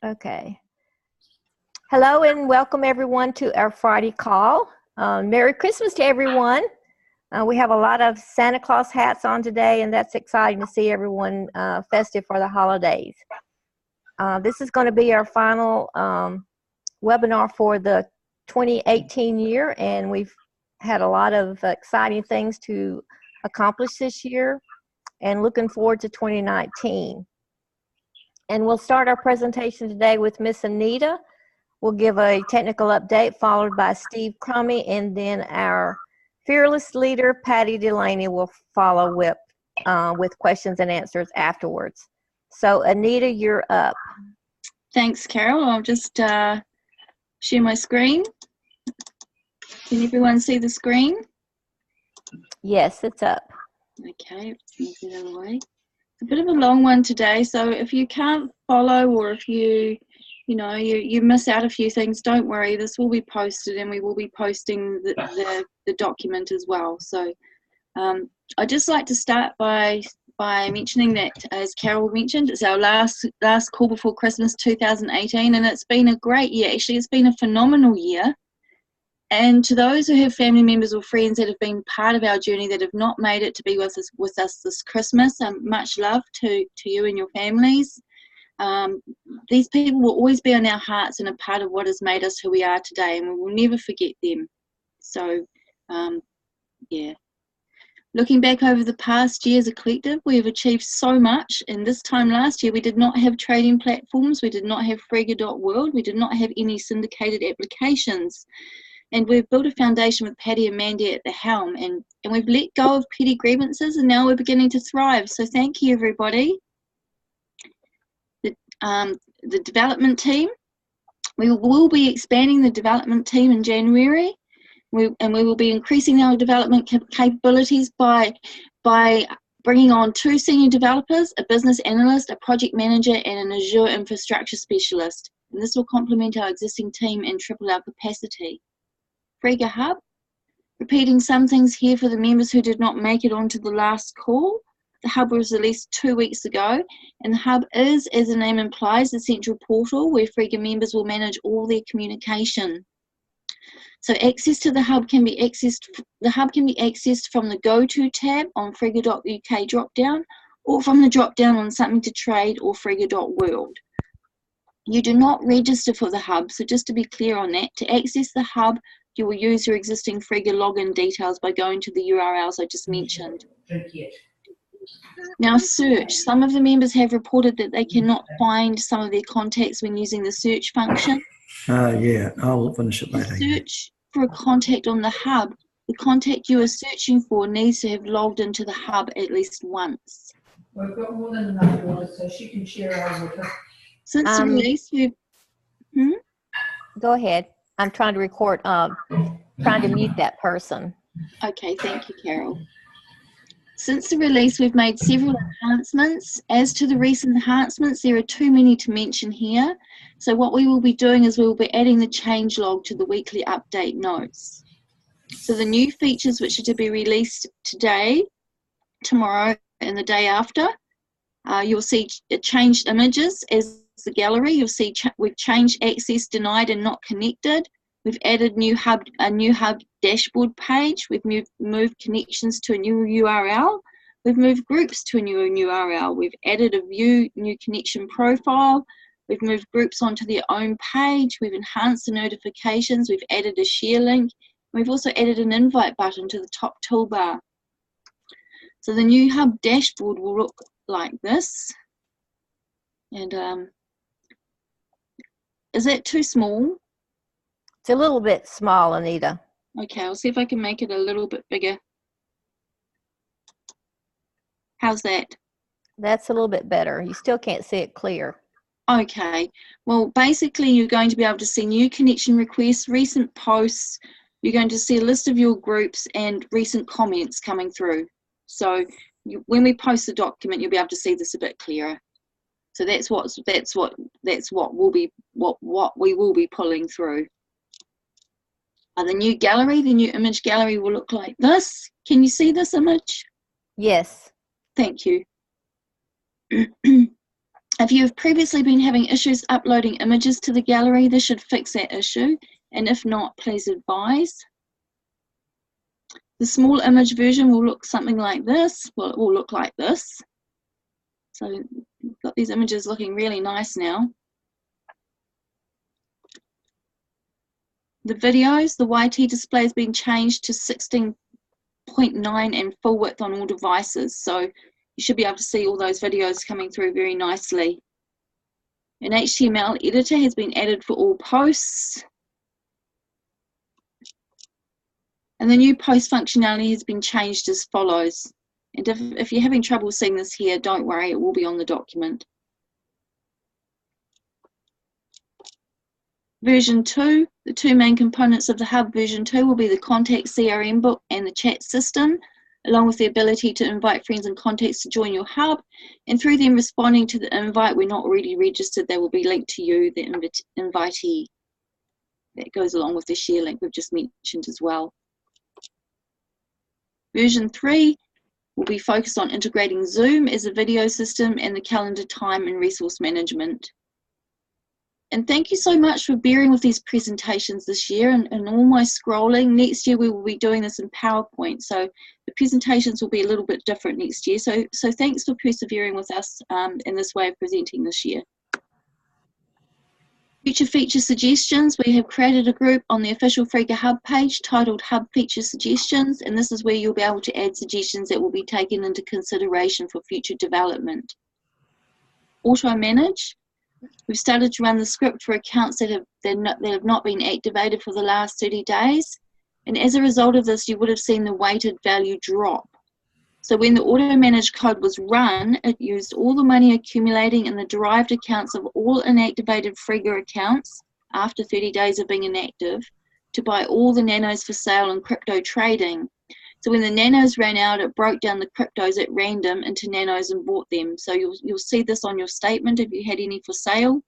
Okay. Hello and welcome everyone to our Friday call. Merry Christmas to everyone. We have a lot of Santa Claus hats on today, and that's exciting to see everyone festive for the holidays. This is going to be our final webinar for the 2018 year, and we've had a lot of exciting things to accomplish this year and looking forward to 2019. And we'll start our presentation today with Miss Anita. We'll give a technical update followed by Steve Crummy, and then our fearless leader, Patty Delaney, will follow with questions and answers afterwards. So Anita, you're up. Thanks, Carol. I'll just share my screen. Can everyone see the screen? Yes, it's up. Okay, let's move it out of the way. It's a bit of a long one today, so if you can't follow or if you miss out a few things, don't worry. This will be posted, and we will be posting the document as well. So I'd just like to start by mentioning that, as Carol mentioned, it's our last call before Christmas 2018, and it's been a great year. Actually, it's been a phenomenal year. And to those who have family members or friends that have been part of our journey that have not made it to be with us this Christmas, much love to you and your families. These people will always be on our hearts and a part of what has made us who we are today, and we will never forget them. So, yeah. Looking back over the past year as a collective, we have achieved so much. And this time last year, we did not have trading platforms. We did not have Frega.world. We did not have any syndicated applications. And we've built a foundation with Patty and Mandy at the helm. And we've let go of petty grievances, and now we're beginning to thrive. So thank you, everybody. The development team. We will be expanding the development team in January. We will be increasing our development capabilities by bringing on 2 senior developers, a business analyst, a project manager, and an Azure infrastructure specialist. And this will complement our existing team and triple our capacity. Frega Hub, repeating some things here for the members who did not make it onto the last call. The Hub was released 2 weeks ago, and the Hub is, as the name implies, the central portal where Frega members will manage all their communication. So access to the Hub can be accessed. The Hub can be accessed from the Go To tab on Frega.uk dropdown, or from the dropdown on Something to Trade or Frega.world. You do not register for the Hub, so just to be clear on that, to access the Hub, you will use your existing Frega login details by going to the URLs I just mentioned. Now, search. Some of the members have reported that they cannot find some of their contacts when using the search function. Yeah, I'll finish it later. Search for a contact on the Hub. The contact you are searching for needs to have logged into the Hub at least once. We've got more than enough water, so she can share our water. Since the release, we've... Go ahead. I'm trying to record, trying to mute that person. Okay, thank you, Carol. Since the release, we've made several enhancements. As to the recent enhancements, there are too many to mention here. So what we will be doing is we will be adding the change log to the weekly update notes. So the new features which are to be released today, tomorrow, and the day after, you'll see changed images as the gallery. You'll see we've changed access denied and not connected. We've added a new hub dashboard page. We've moved connections to a new URL. We've moved groups to a new URL. We've added a view new connection profile. We've moved groups onto their own page. We've enhanced the notifications. We've added a share link. We've also added an invite button to the top toolbar. So the new hub dashboard will look like this. And is that too small? It's a little bit small, Anita. Okay, I'll see if I can make it a little bit bigger. How's that? That's a little bit better. You still can't see it clear. Okay, well, basically you're going to be able to see new connection requests, recent posts. You're going to see a list of your groups and recent comments coming through. So when we post the document, you'll be able to see this a bit clearer. So that's what we will be pulling through. The new gallery, the new image gallery will look like this. Can you see this image? Yes. Thank you. If you have previously been having issues uploading images to the gallery, this should fix that issue, and if not, please advise. The small image version will look something like this. Well, it will look like this. So we've got these images looking really nice now. The videos, the YT display has been changed to 16.9 and full width on all devices. So you should be able to see all those videos coming through very nicely. An HTML editor has been added for all posts. And the new post functionality has been changed as follows. And if you're having trouble seeing this here, don't worry, it will be on the document. Version 2, the two main components of the Hub version 2 will be the contact CRM book and the chat system, along with the ability to invite friends and contacts to join your Hub. And through them responding to the invite, we're not already registered, they will be linked to you, the invitee. That goes along with the share link we've just mentioned as well. Version 3 will be focused on integrating Zoom as a video system and the calendar, time and resource management. And thank you so much for bearing with these presentations this year and all my scrolling. Next year we will be doing this in PowerPoint, so the presentations will be a little bit different next year. So thanks for persevering with us in this way of presenting this year. Future feature suggestions, we have created a group on the official Frega Hub page titled Hub Feature Suggestions, and this is where you'll be able to add suggestions that will be taken into consideration for future development. Auto manage. We've started to run the script for accounts that have not been activated for the last 30 days. And as a result of this, you would have seen the weighted value drop. So when the auto manage code was run, it used all the money accumulating in the derived accounts of all inactivated Frega accounts after 30 days of being inactive to buy all the nanos for sale in crypto trading. So when the nanos ran out, it broke down the cryptos at random into nanos and bought them. So you'll see this on your statement if you had any for sale,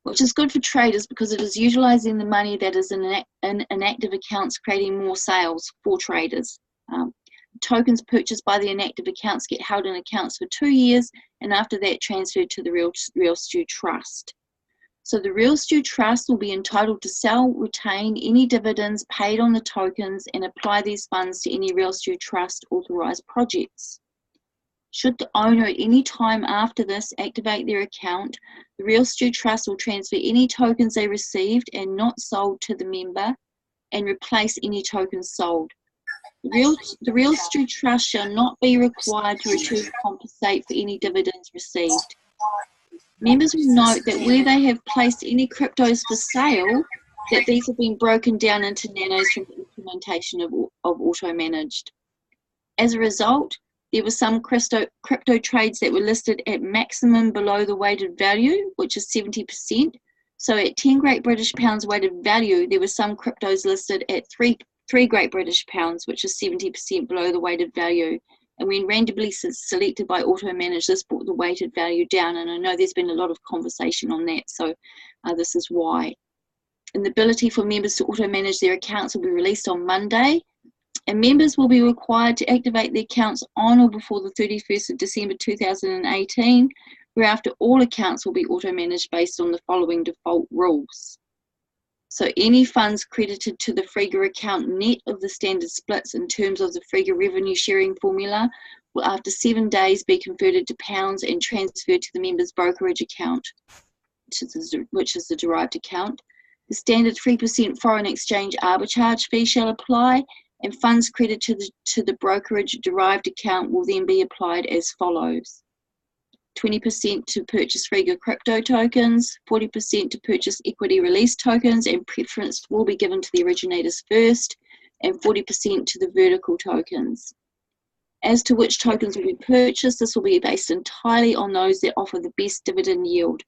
which is good for traders because it is utilizing the money that is in inactive accounts, creating more sales for traders. Tokens purchased by the inactive accounts get held in accounts for 2 years, and after that transferred to the Real Stew Trust. So the Real Stew Trust will be entitled to sell, retain any dividends paid on the tokens and apply these funds to any Real Stew Trust authorised projects. Should the owner at any time after this activate their account, the Real Stew Trust will transfer any tokens they received and not sold to the member and replace any tokens sold. The Real Stew Trust shall not be required to return or compensate for any dividends received. Members will note that where they have placed any cryptos for sale, that these have been broken down into nanos from the implementation of auto-managed. As a result, there were some crypto trades that were listed at maximum below the weighted value, which is 70%. So at 10 Great British Pounds weighted value, there were some cryptos listed at 3 Great British Pounds, which is 70% below the weighted value. And when randomly selected by auto-manage, this brought the weighted value down. And I know there's been a lot of conversation on that, so this is why. And the ability for members to auto-manage their accounts will be released on Monday. And members will be required to activate their accounts on or before the 31st of December 2018, whereafter all accounts will be auto-managed based on the following default rules. So any funds credited to the Frega account net of the standard splits in terms of the Frega revenue sharing formula will after 7 days be converted to pounds and transferred to the member's brokerage account, which is the derived account. The standard 3% foreign exchange arbitrage fee shall apply, and funds credited to the brokerage derived account will then be applied as follows. 20% to purchase Frega crypto tokens, 40% to purchase equity release tokens, and preference will be given to the originators first, and 40% to the vertical tokens. As to which tokens will be purchased, this will be based entirely on those that offer the best dividend yield,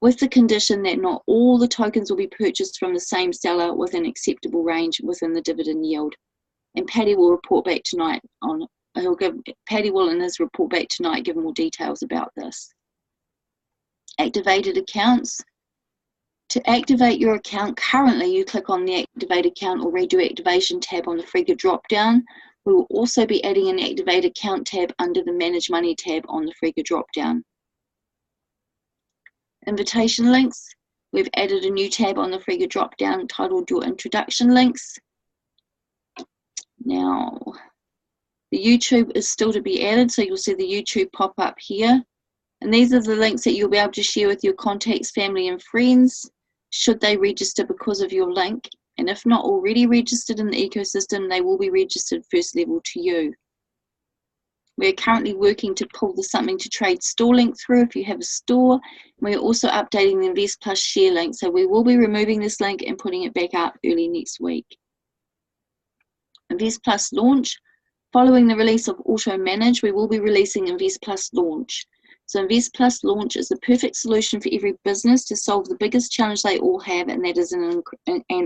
with the condition that not all the tokens will be purchased from the same seller with an acceptable range within the dividend yield. And Paddy will report back tonight on Paddy will in his report back tonight give more details about this. Activated accounts. To activate your account, currently you click on the Activate Account or Redo Activation tab on the Frega dropdown. We will also be adding an Activate Account tab under the Manage Money tab on the Frega dropdown. invitation links. We've added a new tab on the Frega drop-down titled Your Introduction Links. Now, the YouTube is still to be added, so you'll see the YouTube pop up here. And these are the links that you'll be able to share with your contacts, family, and friends, should they register because of your link. And if not already registered in the ecosystem, they will be registered first level to you. We're currently working to pull the Something to Trade store link through if you have a store. We're also updating the Invest Plus share link, so we will be removing this link and putting it back up early next week. Invest Plus launch. Following the release of Auto Manage, we will be releasing Invest Plus launch. So Invest Plus launch is the perfect solution for every business to solve the biggest challenge they all have, and that is an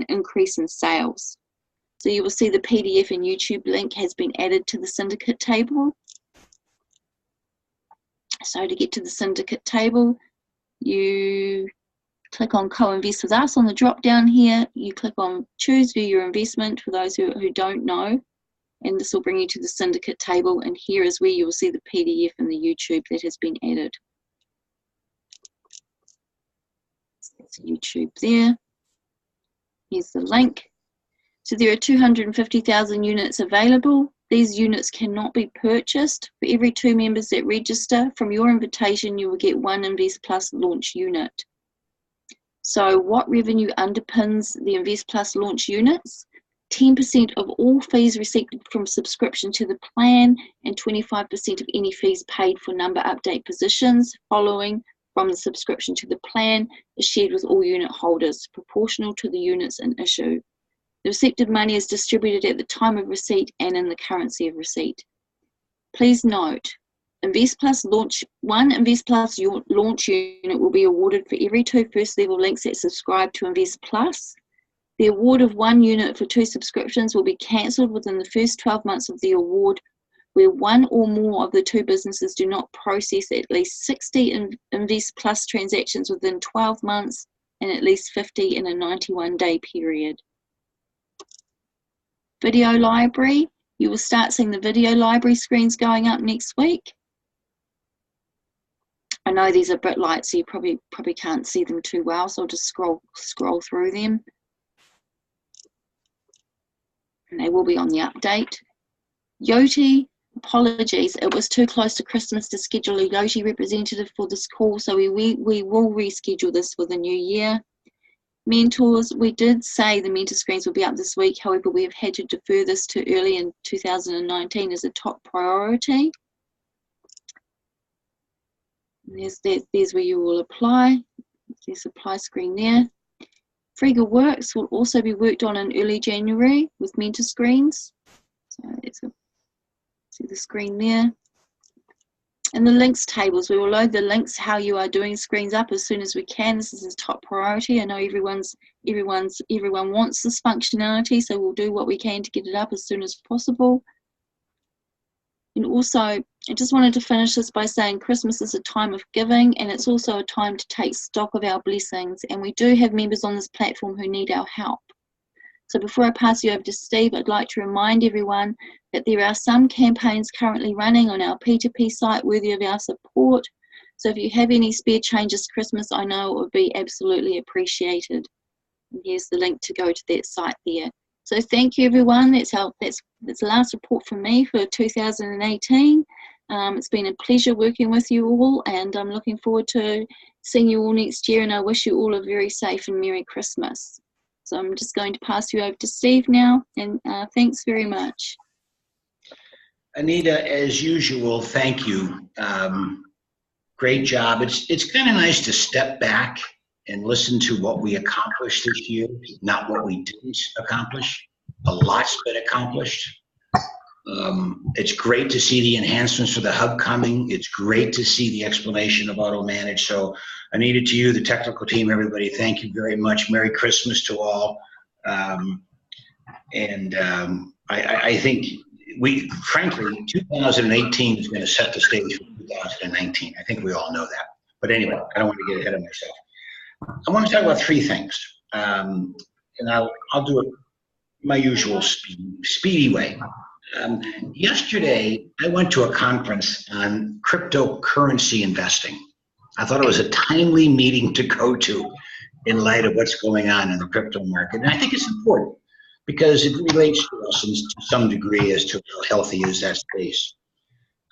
increase in sales. So you will see the PDF and YouTube link has been added to the syndicate table. So to get to the syndicate table, you click on Co-Invest with Us on the drop down here. You click on Choose View Your Investment for those who don't know. And this will bring you to the syndicate table. And here is where you will see the PDF and the YouTube that has been added. So that's YouTube there. Here's the link. So there are 250,000 units available. These units cannot be purchased. For every 2 members that register, from your invitation, you will get 1 Invest Plus launch unit. So what revenue underpins the Invest Plus launch units? 10% of all fees received from subscription to the plan and 25% of any fees paid for number update positions following from the subscription to the plan is shared with all unit holders, proportional to the units in issue. The received money is distributed at the time of receipt and in the currency of receipt. Please note, Invest Plus launch, 1 Invest Plus launch unit will be awarded for every 2 first level links that subscribe to Invest Plus. The award of 1 unit for 2 subscriptions will be cancelled within the first 12 months of the award, where 1 or more of the 2 businesses do not process at least 60 Invest Plus transactions within 12 months and at least 50 in a 91-day period. Video library, you will start seeing the video library screens going up next week. I know these are a bit light, so you probably can't see them too well, so I'll just scroll through them. And they will be on the update. Yoti, apologies, it was too close to Christmas to schedule a Yoti representative for this call, so we will reschedule this for the new year. Mentors, we did say the mentor screens will be up this week, however we have had to defer this to early in 2019 as a top priority. And there's where you will apply. There's the apply screen there. Frega Works will also be worked on in early January with mentor screens. So see the screen there. And the links tables, we will load the links how you are doing screens up as soon as we can. This is a top priority. I know everyone wants this functionality, so we'll do what we can to get it up as soon as possible. And also, I just wanted to finish this by saying Christmas is a time of giving, and it's also a time to take stock of our blessings. And we do have members on this platform who need our help. So before I pass you over to Steve, I'd like to remind everyone that there are some campaigns currently running on our P2P site worthy of our support. So if you have any spare change this Christmas, I know it would be absolutely appreciated. And here's the link to go to that site there. So thank you, everyone. That's the last report from me for 2018. It's been a pleasure working with you all, and I'm looking forward to seeing you all next year, and I wish you all a very safe and Merry Christmas. So I'm just going to pass you over to Steve now, and thanks very much. Anita, as usual, thank you. Great job. It's kind of nice to step back and listen to what we accomplished this year, not what we didn't accomplish. A lot's been accomplished. It's great to see the enhancements for the hub coming. It's great to see the explanation of Auto Manage. So Anita, to you, the technical team, everybody, thank you very much. Merry Christmas to all. I think frankly, 2018 is going to set the stage for 2019. I think we all know that. But anyway, I don't want to get ahead of myself. I want to talk about 3 things. And I'll do it my usual speedy way. Yesterday, I went to a conference on cryptocurrency investing. I thought it was a timely meeting to go to in light of what's going on in the crypto market. And I think it's important because it relates to us to some degree as to how healthy is that space.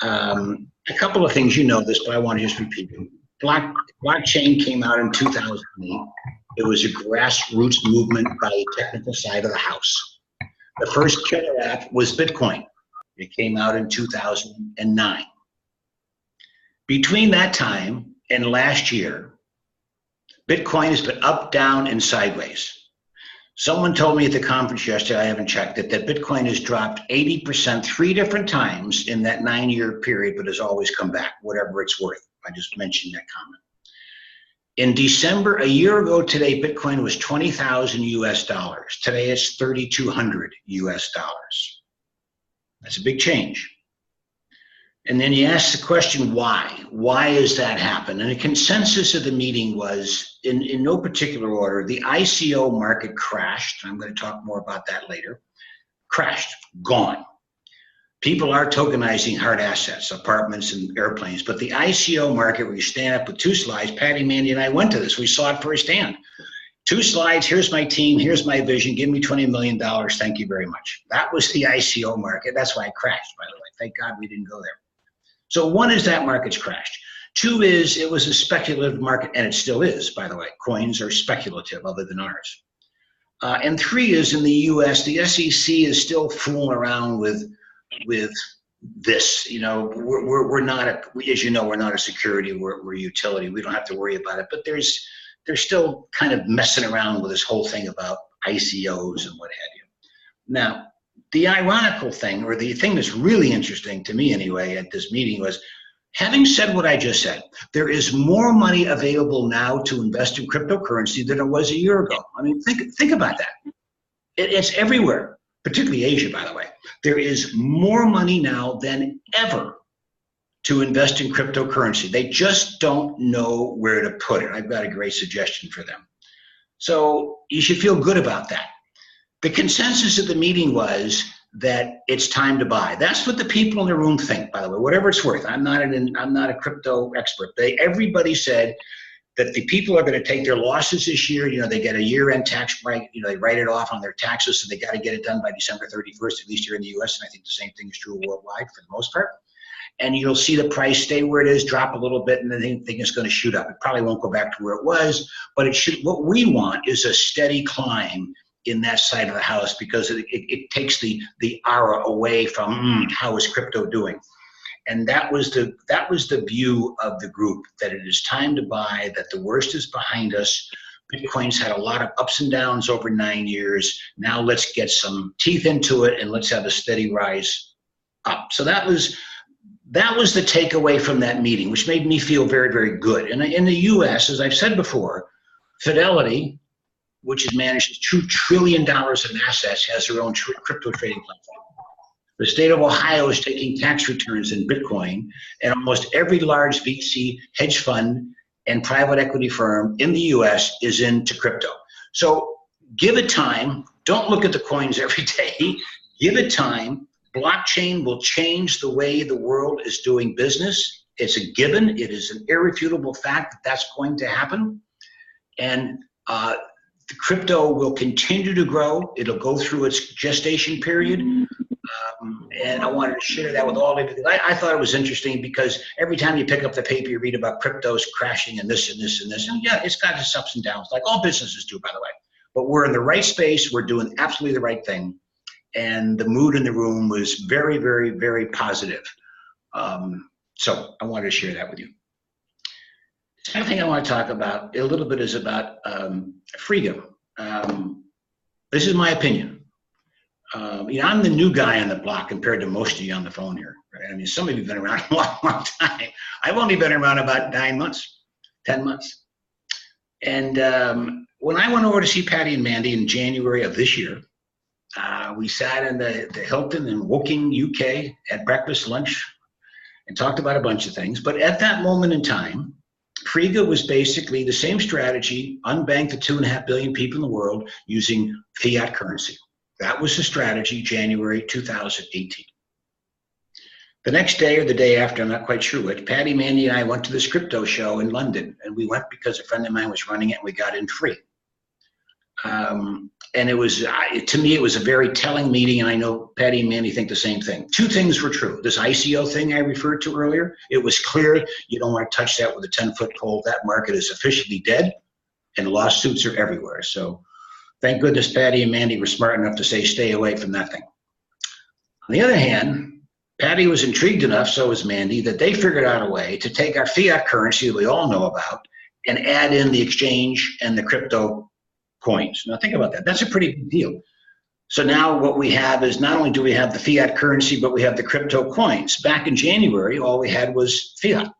A couple of things, you know this, but I want to just repeat it. Blockchain came out in 2008. It was a grassroots movement by a technical side of the house. The first killer app was Bitcoin. It came out in 2009. Between that time and last year, Bitcoin has been up, down, and sideways. Someone told me at the conference yesterday, I haven't checked it, that Bitcoin has dropped 80% 3 different times in that 9-year period, but has always come back, whatever it's worth. I just mentioned that comment. In December, a year ago today, Bitcoin was 20,000 US dollars. Today it's 3,200 US dollars. That's a big change. And then you ask the question, why? Why has that happened? And the consensus of the meeting was, in no particular order, the ICO market crashed. I'm going to talk more about that later. Crashed, gone. People are tokenizing hard assets, apartments and airplanes, but the ICO market where you stand up with 2 slides, Patty, Mandy, and I went to this. We saw it firsthand. 2 slides, here's my team, here's my vision, give me $20 million, thank you very much. That was the ICO market. That's why it crashed, by the way. Thank God we didn't go there. So 1 is that market's crashed. 2 is it was a speculative market, and it still is, by the way. Coins are speculative other than ours. And 3 is in the US, the SEC is still fooling around with this. You know, we're not as you know, we're not a security, we're a utility. We don't have to worry about it, but they're still kind of messing around with this whole thing about ICOs and what have you. Now, the ironical thing, or the thing that's really interesting to me anyway at this meeting was, having said what I just said, there is more money available now to invest in cryptocurrency than there was a year ago. I mean, think about that. It's everywhere, particularly Asia, by the way. There is more money now than ever to invest in cryptocurrency. They just don't know where to put it. I've got a great suggestion for them. So you should feel good about that. The consensus of the meeting was that it's time to buy. That's what the people in the room think, by the way, whatever it's worth. I'm not a crypto expert. Everybody said that the people are going to take their losses this year. You know, they get a year-end tax break. You know, they write it off on their taxes, so they got to get it done by December 31st, at least here in the U.S., and I think the same thing is true worldwide for the most part. And you'll see the price stay where it is, drop a little bit, and then they think it's going to shoot up. It probably won't go back to where it was, but it should. What we want is a steady climb in that side of the house, because it takes the aura away from how is crypto doing. And that was the view of the group, that it is time to buy, that the worst is behind us. Bitcoin's had a lot of ups and downs over 9 years. Now let's get some teeth into it and let's have a steady rise up. So that was the takeaway from that meeting, which made me feel very, very good. And in the US, as I've said before, Fidelity, which manages $2 trillion in assets, has their own crypto trading platform. The state of Ohio is taking tax returns in Bitcoin, and almost every large VC, hedge fund, and private equity firm in the US is into crypto. So give it time. Don't look at the coins every day. Give it time. Blockchain will change the way the world is doing business. It's a given. It is an irrefutable fact that that's going to happen. And the crypto will continue to grow. It'll go through its gestation period. And I wanted to share that with all of you. I thought it was interesting because every time you pick up the paper, you read about cryptos crashing and this and this and this. And yeah, it's got its ups and downs, like all businesses do, by the way. But we're in the right space. We're doing absolutely the right thing. And the mood in the room was very, very, very positive. So I wanted to share that with you. The second thing I want to talk about a little bit is about Frega. This is my opinion. You know, I'm the new guy on the block compared to most of you on the phone here. Right? I mean, some of you have been around a long, long time. I've only been around about 9 months, 10 months. And when I went over to see Patty and Mandy in January of this year, we sat in the Hilton in Woking, UK, had breakfast, lunch, and talked about a bunch of things. But at that moment in time, Frega was basically the same strategy, unbank the 2.5 billion people in the world using fiat currency. That was the strategy, January 2018. The next day or the day after, I'm not quite sure which, Patty, Mandy, and I went to this crypto show in London, and we went because a friend of mine was running it, and we got in free. And it was, to me, it was a very telling meeting, and I know Patty and Mandy think the same thing. Two things were true. This ICO thing I referred to earlier, it was clear you don't want to touch that with a 10-foot pole. That market is officially dead, and lawsuits are everywhere. So thank goodness Patty and Mandy were smart enough to say stay away from that thing. On the other hand, Patty was intrigued enough, so was Mandy, that they figured out a way to take our fiat currency that we all know about and add in the exchange and the crypto coins. Now think about that. That's a pretty big deal. So now what we have is not only do we have the fiat currency, but we have the crypto coins. Back in January, all we had was fiat.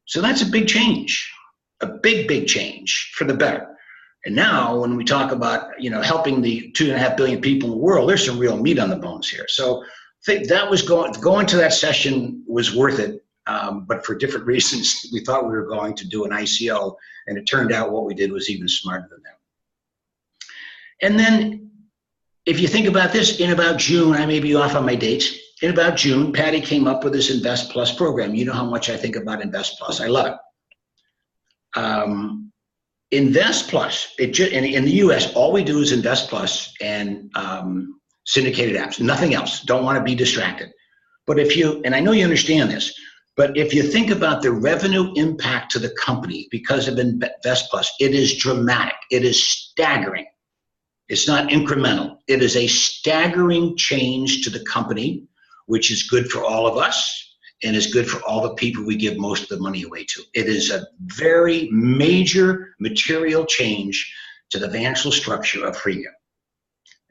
So that's a big change, a big, big change for the better. And now when we talk about, helping the 2.5 billion people in the world, there's some real meat on the bones here. So I think that was going to that session was worth it. But for different reasons, we thought we were going to do an ICO, and it turned out what we did was even smarter than that. And then if you think about this, in about June, I may be off on my dates, in about June, Patty came up with this Invest Plus program. You know how much I think about Invest Plus. I love it. Invest Plus, in the US, all we do is Invest Plus and syndicated apps, nothing else. Don't want to be distracted. But and I know you understand this, but if you think about the revenue impact to the company because of Invest Plus, it is dramatic. It is staggering. It's not incremental. It is a staggering change to the company, which is good for all of us and is good for all the people we give most of the money away to. It is a very major material change to the financial structure of Frega.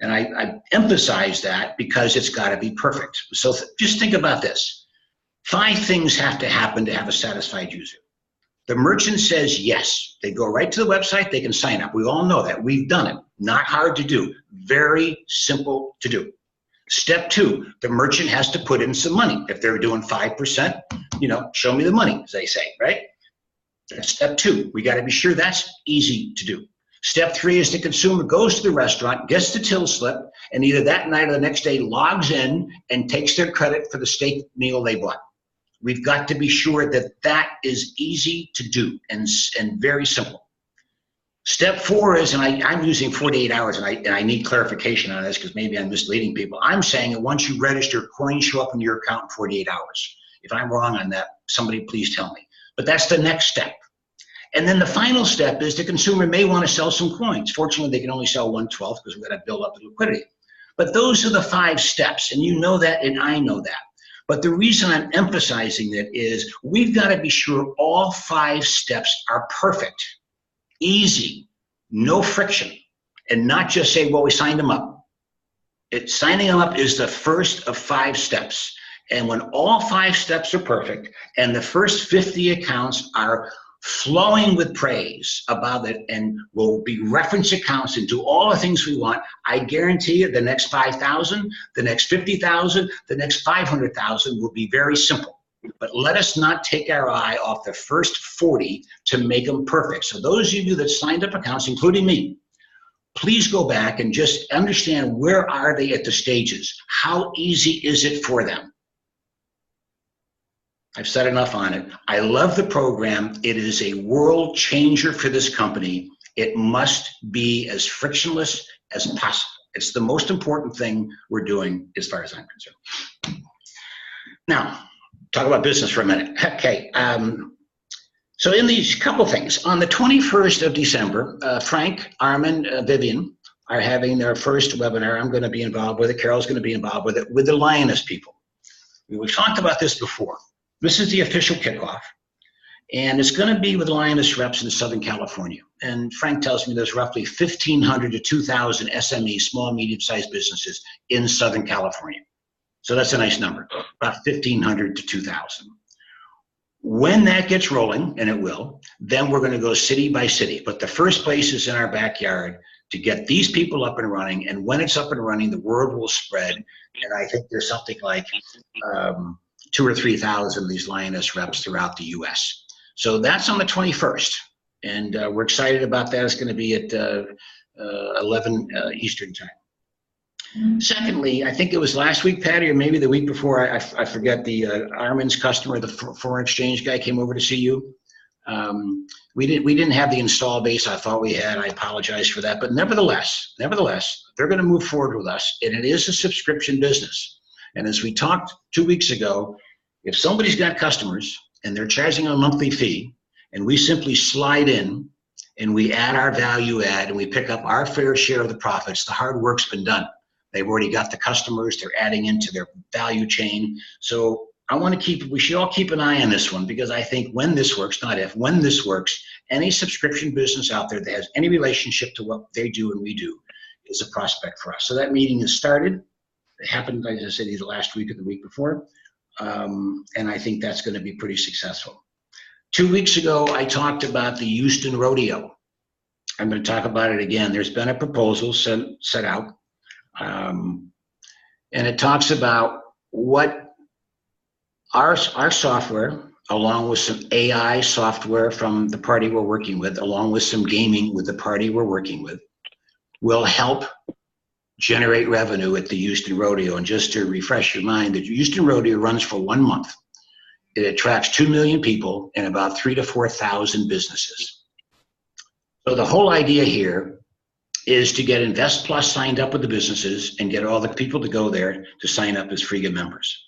And I emphasize that because it's got to be perfect. So just think about this. 5 things have to happen to have a satisfied user. The merchant says yes. They go right to the website, they can sign up. We all know that. We've done it. Not hard to do. Very simple to do. Step 2, the merchant has to put in some money. If they're doing 5%, show me the money, as they say, right? That's step 2. We got to be sure that's easy to do. Step 3 is the consumer goes to the restaurant, gets the till slip, and either that night or the next day logs in and takes their credit for the steak meal they bought. We've got to be sure that that is easy to do and very simple. Step 4 is, and I'm using 48 hours, and I need clarification on this because maybe I'm misleading people. I'm saying that once you register, coins show up in your account in 48 hours. If I'm wrong on that, somebody please tell me. But that's the next step. And then the final step is the consumer may want to sell some coins. Fortunately, they can only sell 1/12 because we've got to build up the liquidity. But those are the 5 steps, and you know that, and I know that. But the reason I'm emphasizing it is we've got to be sure all 5 steps are perfect, easy, no friction, and not just say, well, we signed them up. Signing them up is the first of 5 steps. And when all 5 steps are perfect and the first 50 accounts are flowing with praise about it and will be reference accounts and do all the things we want, I guarantee you the next 5,000, the next 50,000, the next 500,000 will be very simple. But let us not take our eye off the first 40 to make them perfect. So those of you that signed up accounts, including me, please go back and just understand where are they at the stages? How easy is it for them? I've said enough on it. I love the program. It is a world changer for this company. It must be as frictionless as possible. It's the most important thing we're doing as far as I'm concerned. Now, talk about business for a minute. Okay. So in these couple things, on the 21st of December, Frank, Armin, Vivian are having their first webinar. I'm going to be involved with it. Carol's going to be involved with it, with the Lioness people. We've talked about this before. This is the official kickoff, and it's going to be with Lioness reps in Southern California. And Frank tells me there's roughly 1,500 to 2,000 SMEs, small, medium-sized businesses in Southern California. So that's a nice number, about 1,500 to 2,000. When that gets rolling, and it will, then we're going to go city by city. But the first place is in our backyard to get these people up and running. And when it's up and running, the word will spread. And I think there's something like 2,000 or 3,000 of these Lioness reps throughout the U.S. So that's on the 21st, and we're excited about that. It's going to be at 11 Eastern time. Secondly, I think it was last week, Patty, or maybe the week before, I forget, the Armin's customer, the foreign exchange guy came over to see you. We didn't have the install base I thought we had. I apologize for that. But nevertheless, they're going to move forward with us, and it is a subscription business. And as we talked 2 weeks ago, if somebody's got customers and they're charging a monthly fee, and we simply slide in and we add our value add and we pick up our fair share of the profits, the hard work's been done. They've already got the customers, they're adding into their value chain. So we should all keep an eye on this one, because I think when this works, not if, when this works, any subscription business out there that has any relationship to what they do and we do is a prospect for us. So that meeting has started. It happened, as I said, either last week or the week before. And I think that's going to be pretty successful. 2 weeks ago, I talked about the Houston Rodeo. I'm going to talk about it again. There's been a proposal set out, and it talks about what our software, along with some AI software from the party we're working with, along with some gaming with the party we're working with, will help generate revenue at the Houston Rodeo. And just to refresh your mind, the Houston Rodeo runs for 1 month. It attracts 2 million people and about 3,000 to 4,000 businesses. So the whole idea here is to get Invest Plus signed up with the businesses and get all the people to go there to sign up as Frega members.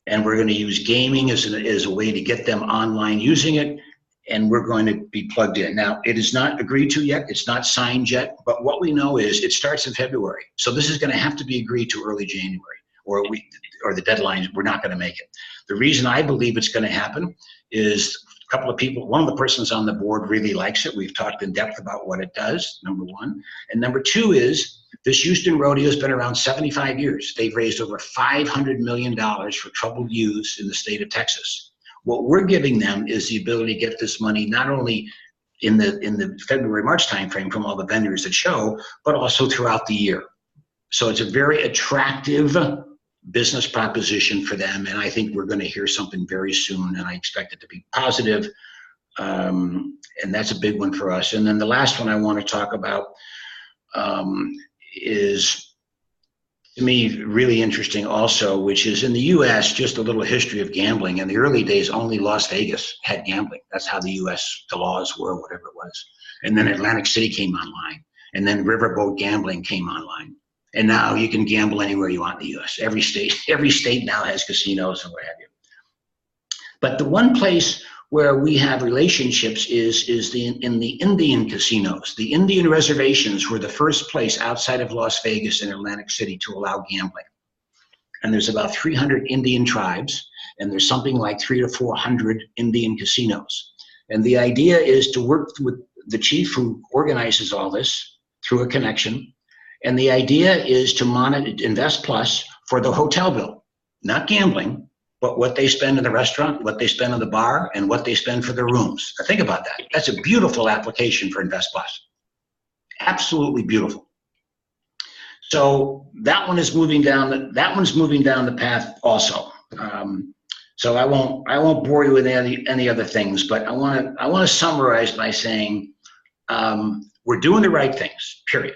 And we're going to use gaming as a way to get them online using it, and we're going to be plugged in. Now, it is not agreed to yet. It's not signed yet. But what we know is it starts in February. So this is going to have to be agreed to early January, or the deadline, we're not going to make it. The reason I believe it's going to happen is a couple of people, one of the persons on the board really likes it. We've talked in depth about what it does, number one. And number two is this Houston Rodeo has been around 75 years. They've raised over $500 million for troubled youths in the state of Texas. What we're giving them is the ability to get this money not only in the February, March timeframe from all the vendors that show, but also throughout the year. So it's a very attractive business proposition for them, and I think we're going to hear something very soon, and I expect it to be positive, and that's a big one for us. And then the last one I want to talk about is, to me, really interesting also, which is in the U.S., just a little history of gambling. In the early days, only Las Vegas had gambling. That's how the U.S., the laws were, whatever it was. And then Atlantic City came online, and then riverboat gambling came online. And now you can gamble anywhere you want in the U.S. Every state now has casinos and what have you. But the one place where we have relationships is in the Indian casinos. The Indian reservations were the first place outside of Las Vegas and Atlantic City to allow gambling. And there's about 300 Indian tribes, and there's something like 300 to 400 Indian casinos. And the idea is to work with the chief who organizes all this through a connection. And the idea is to monitor Invest Plus for the hotel bill, not gambling, but what they spend in the restaurant, what they spend in the bar, and what they spend for their rooms. Now think about that. That's a beautiful application for Invest Plus. Absolutely beautiful. So that one is moving down. That one's moving down the path also. So I won't bore you with any other things, but I want to summarize by saying we're doing the right things. Period.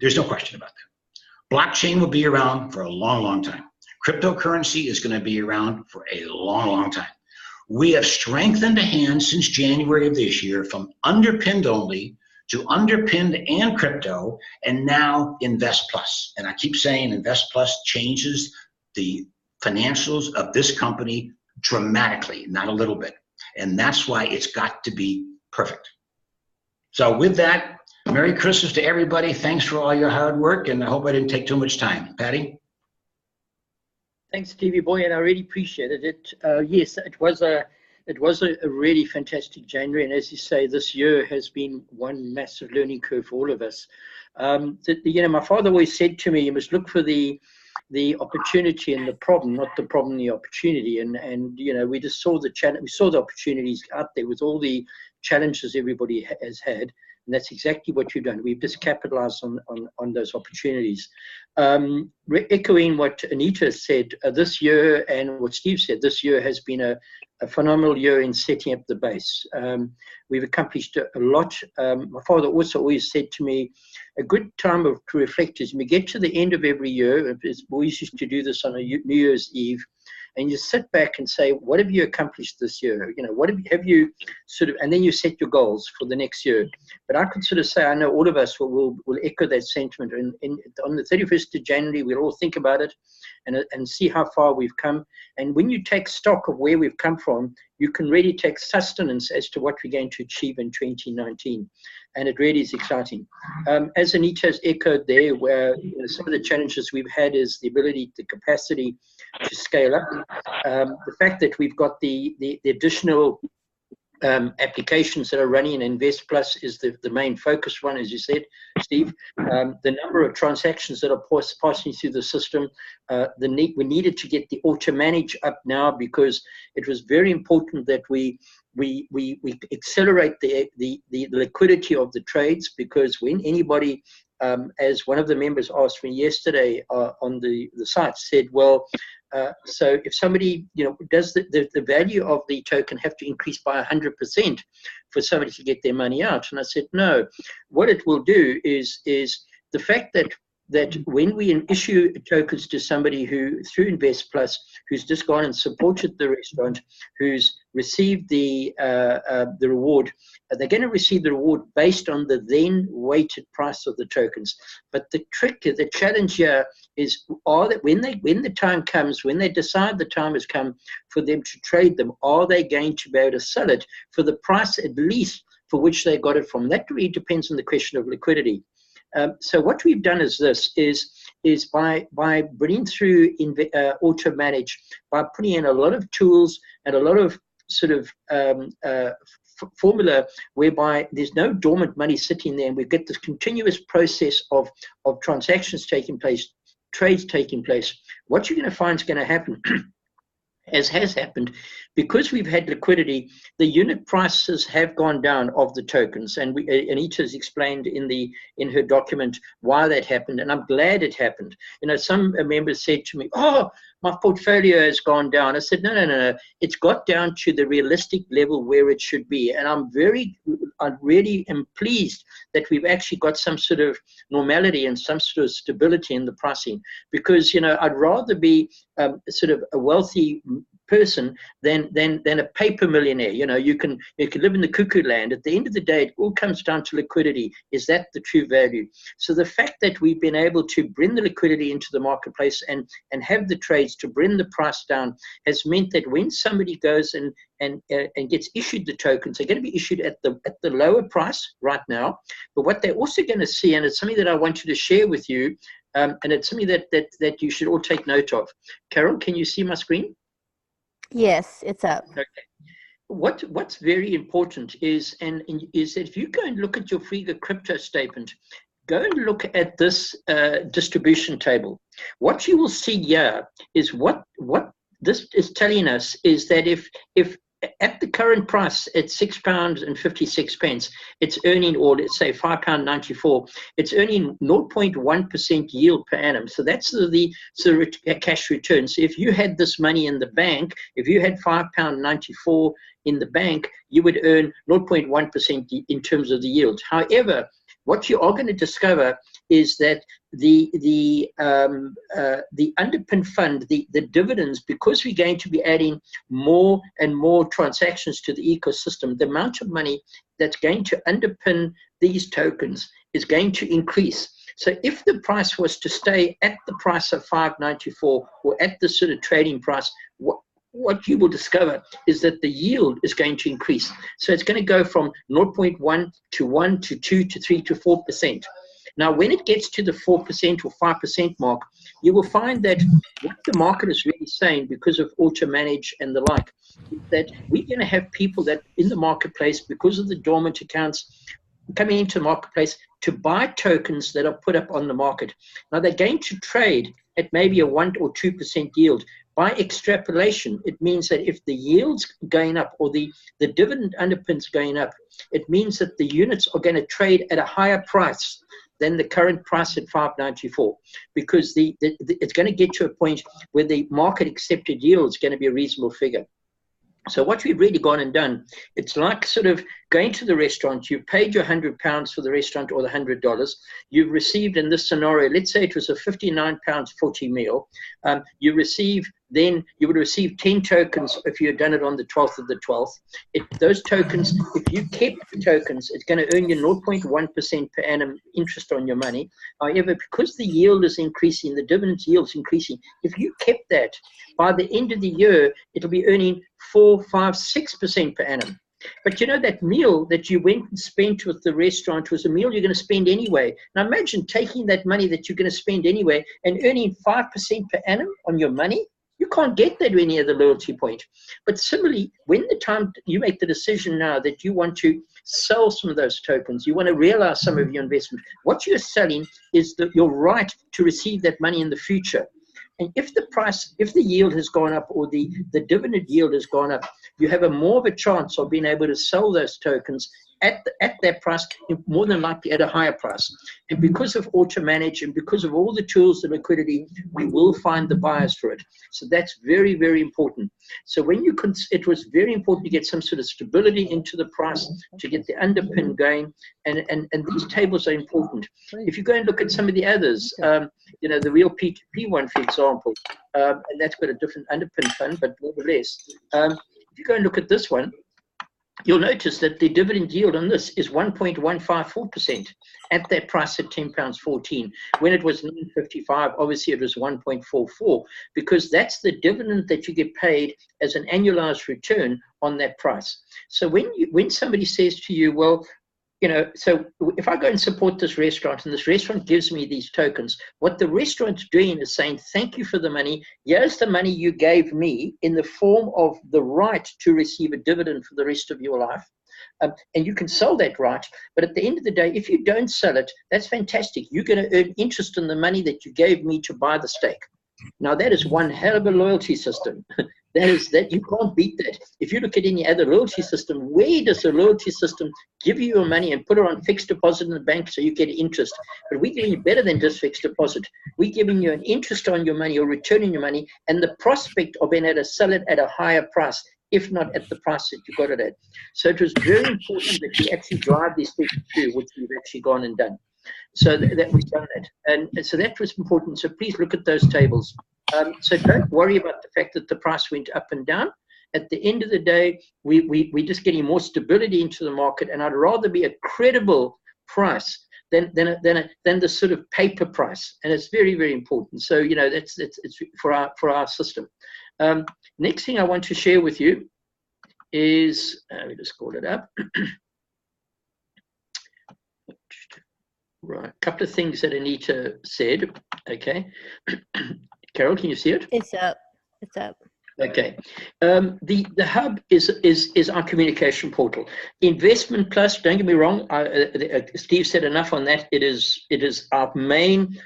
There's no question about that. Blockchain will be around for a long, long time. Cryptocurrency is going to be around for a long, long time. We have strengthened a hand since January of this year from underpinned only to underpinned and crypto, and now Invest Plus. And I keep saying Invest Plus changes the financials of this company dramatically, not a little bit. And that's why it's got to be perfect. So with that, Merry Christmas to everybody. Thanks for all your hard work, and I hope I didn't take too much time. Patty? Thanks, Stevie boy, and I really appreciated it. Yes, it was a really fantastic January, and as you say, this year has been one massive learning curve for all of us. My father always said to me, you must look for the opportunity and the problem, not the problem, the opportunity. And we just saw the opportunities out there with all the challenges everybody has had. And that's exactly what you've done. We've just capitalized on those opportunities. Echoing what Anita said, this year, and what Steve said, this year has been a phenomenal year in setting up the base. We've accomplished a lot. My father also always said to me, a good time to reflect is when we get to the end of every year. We used to do this on a New Year's Eve, and you sit back and say, what have you accomplished this year? You know, what have you sort of, and then you set your goals for the next year. But I could sort of say, I know all of us will echo that sentiment. And on the 31st of January, we'll all think about it and see how far we've come. And when you take stock of where we've come from, you can really take sustenance as to what we're going to achieve in 2019. And it really is exciting. As Anita has echoed there, where some of the challenges we've had is the ability, the capacity to scale up. The fact that we've got the additional applications that are running in Invest Plus is the main focus one, as you said, Steve. The number of transactions that are passing through the system, we needed to get the auto manage up now, because it was very important that we accelerate the liquidity of the trades, because when anybody, as one of the members asked me yesterday on the site, said, well, so if somebody, does the value of the token have to increase by 100% for somebody to get their money out? And I said, no. What it will do is the fact that when we issue tokens to somebody who, through Invest Plus, who's just gone and supported the restaurant, who's received the reward, they're going to receive the reward based on the then weighted price of the tokens. But the challenge here is, when the time comes, when they decide the time has come for them to trade them, are they going to be able to sell it for the price at least for which they got it from? That really depends on the question of liquidity. So what we've done is by bringing through auto manage, by putting in a lot of tools and a lot of sort of formula whereby there's no dormant money sitting there, and we get this continuous process of transactions taking place, trades taking place. What you're going to find is going to happen, as has happened, because we've had liquidity, the unit prices have gone down of the tokens, and Anita's explained in her document why that happened, and I'm glad it happened. Some members said to me, oh, my portfolio has gone down. I said, no. It's got down to the realistic level where it should be. And I really am pleased that we've actually got some sort of normality and some sort of stability in the pricing, because, I'd rather be sort of a wealthy person than a paper millionaire. You can live in the cuckoo land. At the end of the day, it all comes down to liquidity. Is that the true value? So the fact that we've been able to bring the liquidity into the marketplace and have the trades to bring the price down has meant that when somebody goes and gets issued the tokens, they're going to be issued at the lower price right now. But what they're also going to see, and it's something that I want you to share with you, and it's something that you should all take note of. Carol, can you see my screen? Yes, it's up. Okay. What's very important is that if you go and look at your Frega crypto statement, go and look at this distribution table. What you will see here is what this is telling us is that if at the current price at £6.56, it's earning, or let's say £5.94, it's earning 0.1% yield per annum. So that's the cash return. So if you had this money in the bank, if you had £5.94 in the bank, you would earn 0.1% in terms of the yield. However, what you are going to discover is that the underpin fund, the dividends, because we're going to be adding more and more transactions to the ecosystem, the amount of money that's going to underpin these tokens is going to increase. So if the price was to stay at the price of $5.94 or at the sort of trading price, what you will discover is that the yield is going to increase. So it's going to go from 0.1 to 1 to 2 to 3 to 4%. Now, when it gets to the 4% or 5% mark, you will find that what the market is really saying, because of auto manage and the like, is that we're going to have people that in the marketplace, because of the dormant accounts, coming into the marketplace to buy tokens that are put up on the market. Now, they're going to trade at maybe a 1 or 2% yield, by extrapolation, it means that if the yield's going up or the dividend underpin's going up, it means that the units are going to trade at a higher price than the current price at 594, because it's going to get to a point where the market accepted yield is going to be a reasonable figure. So what we've really gone and done, it's like sort of going to the restaurant. You paid your £100 for the restaurant or the $100. You've received, in this scenario, let's say it was a £59.40 meal. You receive, then you would receive 10 tokens if you had done it on the 12th of the 12th. Those tokens, if you kept the tokens, it's going to earn you 0.1% per annum interest on your money. However, because the yield is increasing, the dividend yield is increasing, if you kept that, by the end of the year, it'll be earning 4, 5, 6% per annum. But you know, that meal that you went and spent with the restaurant was a meal you're going to spend anyway. Now imagine taking that money that you're going to spend anyway and earning 5% per annum on your money. You can't get that with any other loyalty point. But similarly, when the time you make the decision now that you want to sell some of those tokens, you want to realize some of your investment, what you're selling is your right to receive that money in the future. And if the yield has gone up or the dividend yield has gone up, you have more of a chance of being able to sell those tokens at that price, more than likely at a higher price. And because of auto-manage and because of all the tools and liquidity, we will find the buyers for it. So that's very, very important. So when it was very important to get some sort of stability into the price, to get the underpin going, and these tables are important. If you go and look at some of the others, you know, the real P2P one, for example, and that's got a different underpin fund, but nevertheless, if you go and look at this one, you'll notice that the dividend yield on this is 1.154% at that price at £10.14. When it was £9.55, obviously it was 1.44, because that's the dividend that you get paid as an annualized return on that price. So when somebody says to you, well, you know, so if I go and support this restaurant and this restaurant gives me these tokens, what the restaurant's doing is saying, thank you for the money. Here's the money you gave me in the form of the right to receive a dividend for the rest of your life. And you can sell that right. But at the end of the day, if you don't sell it, that's fantastic. You're going to earn interest on the money that you gave me to buy the steak. Now, that is one hell of a loyalty system. That you can't beat that. If you look at any other loyalty system, where does the loyalty system give you your money and put it on fixed deposit in the bank so you get interest? But we're giving you better than just fixed deposit. We're giving you an interest on your money or returning your money and the prospect of being able to sell it at a higher price, if not at the price that you got it at. So it was very important that you actually drive these things through, which we've actually gone and done. So that we've done that. And so that was important. So please look at those tables. So don't worry about the fact that the price went up and down. At the end of the day, we're just getting more stability into the market, and I'd rather be a credible price than the sort of paper price, and it's very, very important. So you know, it's for our system. Next thing I want to share with you is, let me just call it up. Right, a couple of things that Anita said. Okay, Carol, can you see it? It's up. It's up. Okay. The hub is our communication portal. Investment Plus, don't get me wrong, Steve said enough on that. It is our main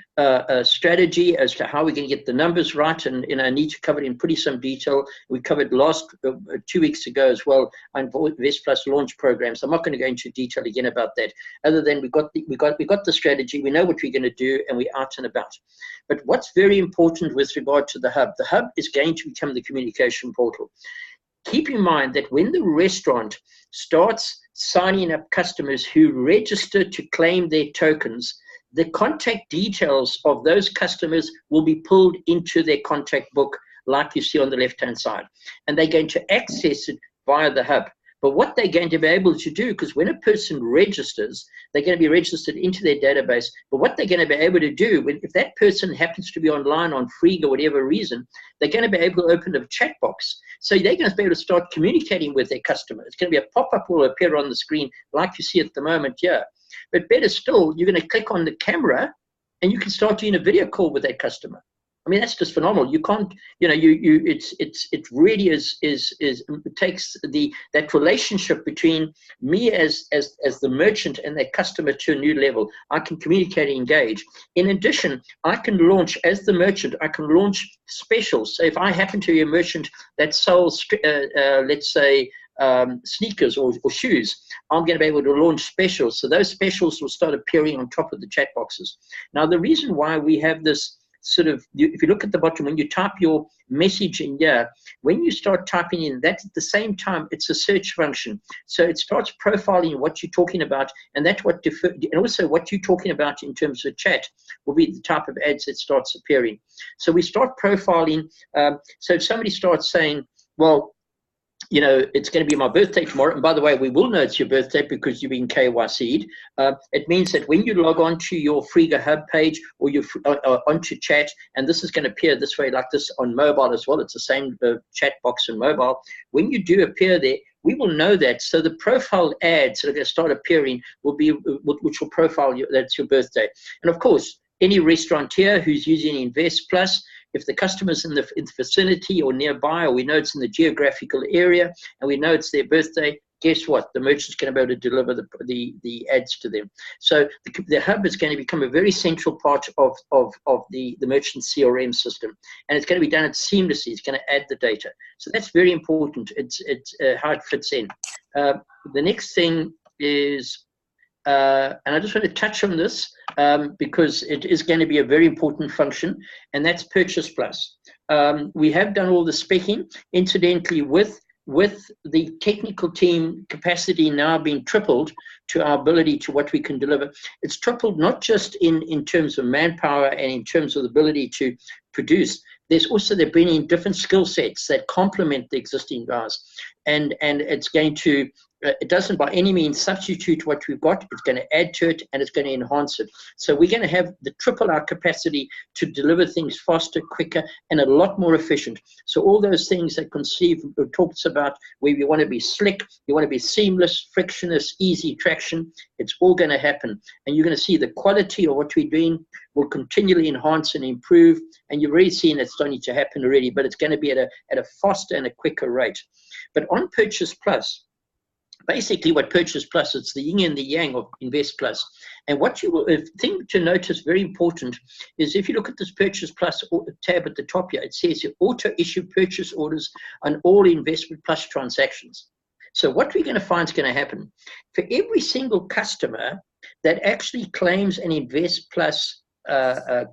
strategy as to how we're going to get the numbers right, and I need to cover it in pretty some detail. We covered 2 weeks ago as well on Invest Plus launch programs. I'm not going to go into detail again about that, other than we got the strategy, we know what we're going to do, and we're out and about. But what's very important with regard to the hub is going to become the communication portal. Keep in mind that when the restaurant starts signing up customers who register to claim their tokens, the contact details of those customers will be pulled into their contact book, like you see on the left-hand side. And they're going to access it via the hub. But what they're going to be able to do, because when a person registers, they're going to be registered into their database. But what they're going to be able to do, if that person happens to be online on Frega or whatever reason, they're going to be able to open a chat box. So they're going to be able to start communicating with their customer. It's going to be a pop-up will appear on the screen like you see at the moment here. But better still, you're going to click on the camera and you can start doing a video call with that customer. I mean, that's just phenomenal. You can't, it really it takes that relationship between me as the merchant and that customer to a new level. I can communicate and engage. In addition, I can launch, as the merchant, I can launch specials. So if I happen to be a merchant that sells, let's say, sneakers or shoes, I'm going to be able to launch specials. So those specials will start appearing on top of the chat boxes. Now, the reason why we have this sort of, if you look at the bottom, when you type your message in here, when you start typing in, that at the same time, it's a search function. So it starts profiling what you're talking about, and that's what and also what you're talking about in terms of chat will be the type of ads that starts appearing. So we start profiling. So if somebody starts saying, well, it's going to be my birthday tomorrow. And by the way, we will know it's your birthday because you've been KYC'd. It means that when you log on to your Frega Hub page or onto chat, and this is going to appear this way like this on mobile as well. It's the same chat box on mobile. When you do appear there, we will know that. So the profile ads that are going to start appearing will be, which will profile you, that's your birthday. And of course, any restaurateur who's using Invest Plus, if the customer's in the vicinity or nearby, or we know it's in the geographical area, and we know it's their birthday, guess what? The merchant's going to be able to deliver the ads to them. So the hub is going to become a very central part of the merchant's CRM system, and it's going to be done seamlessly. It's going to add the data. So that's very important. It's how it fits in. The next thing is, and I just want to touch on this because it is going to be a very important function, and that's Purchase Plus. We have done all the speccing. Incidentally, with the technical team capacity now being tripled to our ability to what we can deliver, it's tripled not just in terms of manpower and in terms of the ability to produce. There's also, they're bringing different skill sets that complement the existing guys. And it's going to, it doesn't by any means substitute what we've got. It's going to add to it, and it's going to enhance it. So we're going to have the triple our capacity to deliver things faster, quicker, and a lot more efficient. So all those things that Conceive talks about, where you want to be slick, you want to be seamless, frictionless, easy traction, it's all going to happen. And you're going to see the quality of what we're doing will continually enhance and improve. And you've already seen it's starting to happen already, but it's going to be at a faster and a quicker rate. But on Purchase Plus, basically what Purchase Plus, it's the yin and the yang of Invest Plus. And what you will, thing to notice, very important, is if you look at this Purchase Plus tab at the top here, it says you auto issue purchase orders on all Investment Plus transactions. So what we're going to find is going to happen for every single customer that actually claims an Invest Plus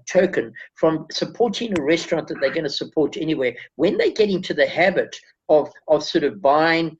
token from supporting a restaurant that they're going to support anyway, when they get into the habit of sort of buying,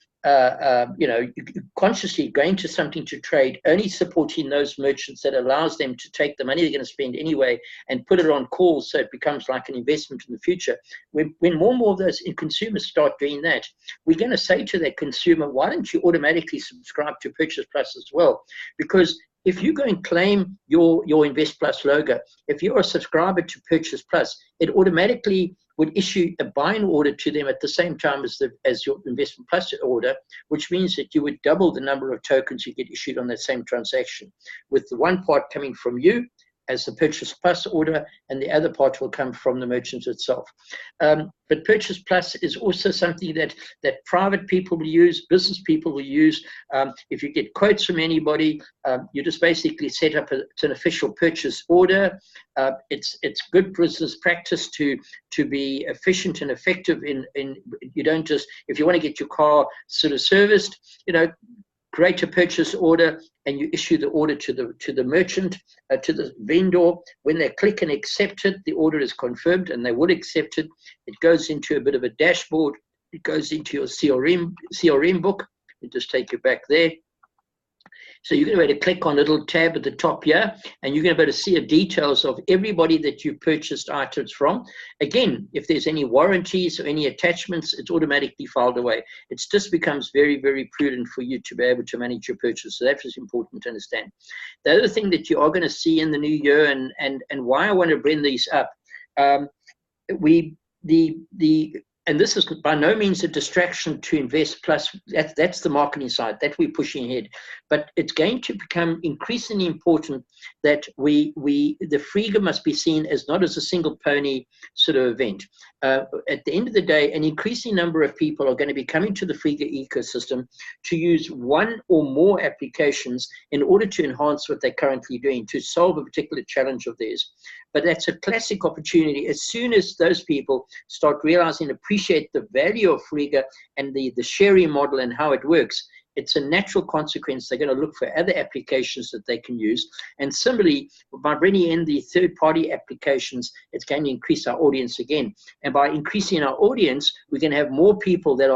consciously going to something to trade, only supporting those merchants that allows them to take the money they're going to spend anyway and put it on calls so it becomes like an investment in the future. When more and more of those consumers start doing that, we're going to say to that consumer, why don't you automatically subscribe to Purchase Plus as well? Because if you go and claim your Invest Plus logo, if you're a subscriber to Purchase Plus, it automatically would issue a buying order to them at the same time as your Investment Plus order, which means that you would double the number of tokens you get issued on that same transaction, with the one part coming from you as the Purchase Plus order, and the other part will come from the merchant itself. But Purchase Plus is also something that private people will use, business people will use. If you get quotes from anybody, you just basically set up it's an official purchase order. It's good business practice to be efficient and effective in you don't just, if you want to get your car sort of serviced, create a purchase order and you issue the order to the merchant, to the vendor. When they click and accept it, the order is confirmed, and they would accept it. It goes into a bit of a dashboard. It goes into your CRM book. You just take you back there. So you're going to be able to click on a little tab at the top here, and you're going to be able to see the details of everybody that you purchased items from. Again, if there's any warranties or any attachments, it's automatically filed away. It just becomes very, very prudent for you to be able to manage your purchase. So that's important to understand. The other thing that you are going to see in the new year, and why I want to bring these up, and this is by no means a distraction to Invest Plus. That's the marketing side that we're pushing ahead. But it's going to become increasingly important that the Frega must be seen as not as a single pony sort of event. At the end of the day, an increasing number of people are going to be coming to the Frega ecosystem to use one or more applications in order to enhance what they're currently doing, to solve a particular challenge of theirs. But that's a classic opportunity. As soon as those people start realizing, appreciate the value of Frega and the sharing model and how it works, it's a natural consequence. They're going to look for other applications that they can use. And similarly, by bringing in the third-party applications, it's going to increase our audience again. And by increasing our audience, we're going to have more people that